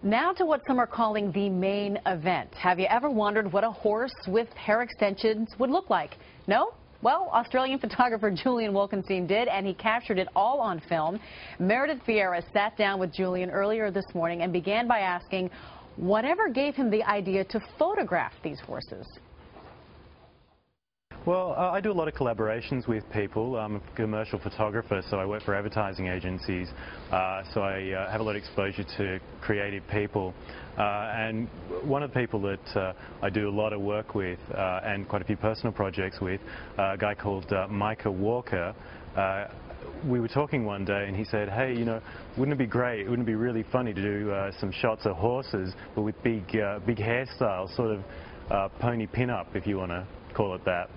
Now to what some are calling the main event. Have you ever wondered what a horse with hair extensions would look like? No? Well, Australian photographer Julian Wilkenstein did, and he captured it all on film. Meredith Vieira sat down with Julian earlier this morning and began by asking whatever gave him the idea to photograph these horses. Well, I do a lot of collaborations with people. I'm a commercial photographer, so I work for advertising agencies. So I have a lot of exposure to creative people. And one of the people that I do a lot of work with and quite a few personal projects with, a guy called Micah Walker. We were talking one day and he said, hey, you know, wouldn't it be great, wouldn't it be really funny to do some shots of horses, but with big hairstyles, sort of pony pin-up, if you want to call it that.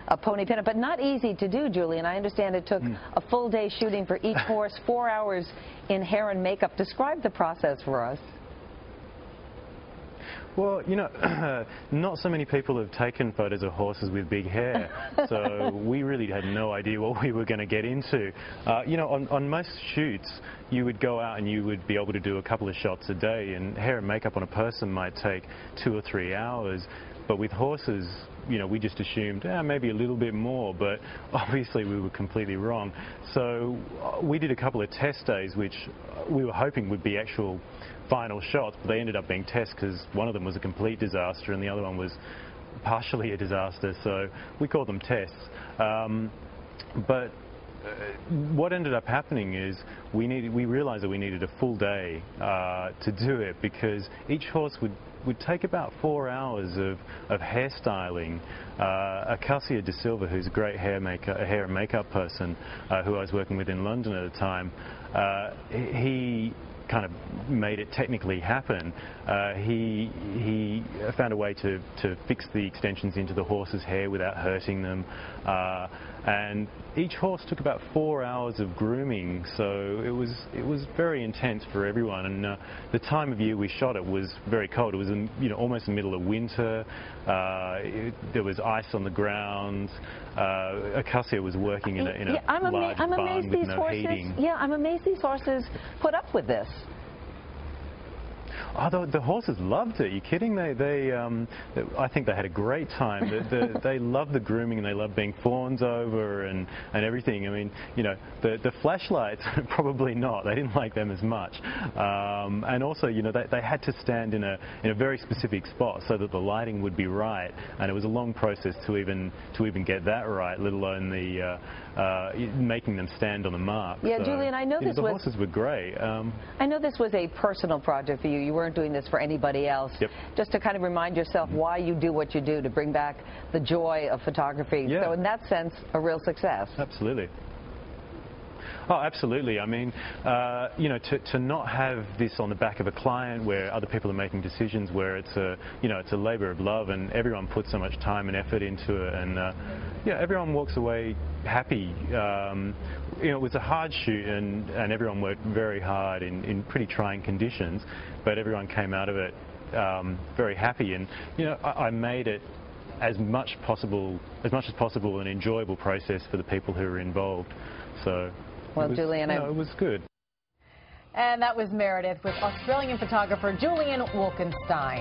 A pony pin-up, but not easy to do, Julian. I understand it took a full day shooting for each horse, 4 hours in hair and makeup. Describe the process for us. Well, you know, not so many people have taken photos of horses with big hair, so we really had no idea what we were going to get into. You know, on most shoots, you would go out and you would be able to do a couple of shots a day, and hair and makeup on a person might take 2 or 3 hours. But with horses, you know, we just assumed maybe a little bit more, but obviously we were completely wrong. So we did a couple of test days, which we were hoping would be actual final shots, but they ended up being tests because one of them was a complete disaster and the other one was partially a disaster, so we called them tests. But what ended up happening is we realized that we needed a full day to do it, because each horse would take about 4 hours of hairstyling. Acacia De Silva, who's a great hair and makeup person who I was working with in London at the time, he kind of made it technically happen. He found a way to fix the extensions into the horse's hair without hurting them, and each horse took about 4 hours of grooming, so it was very intense for everyone. And the time of year we shot it was very cold. It was almost the middle of winter. There was ice on the ground. Acacia was working in a large barn with no heating. Yeah, I'm amazed these horses put up with this. Oh, the horses loved it. Are you kidding? I think they had a great time. They loved the grooming and they loved being fawns over and everything. I mean, you know, the flashlights, probably not. They didn't like them as much. And also, you know, they had to stand in a very specific spot so that the lighting would be right. And it was a long process to even get that right, let alone the making them stand on the mark. Yeah, so, Julian, I know this the horses were great. I know this was a personal project for you. You weren't doing this for anybody else. Yep. Just to kind of remind yourself why you do what you do, to bring back the joy of photography. Yeah. So in that sense, a real success. Absolutely. Oh, absolutely. I mean, you know, to not have this on the back of a client where other people are making decisions, where it's a labour of love and everyone puts so much time and effort into it, and yeah, everyone walks away happy. You know, it was a hard shoot and everyone worked very hard in pretty trying conditions, but everyone came out of it very happy. And you know, I made it as much as possible an enjoyable process for the people who were involved. So. Well, Julian, it was good. And that was Meredith with Australian photographer Julian Wilkenstein.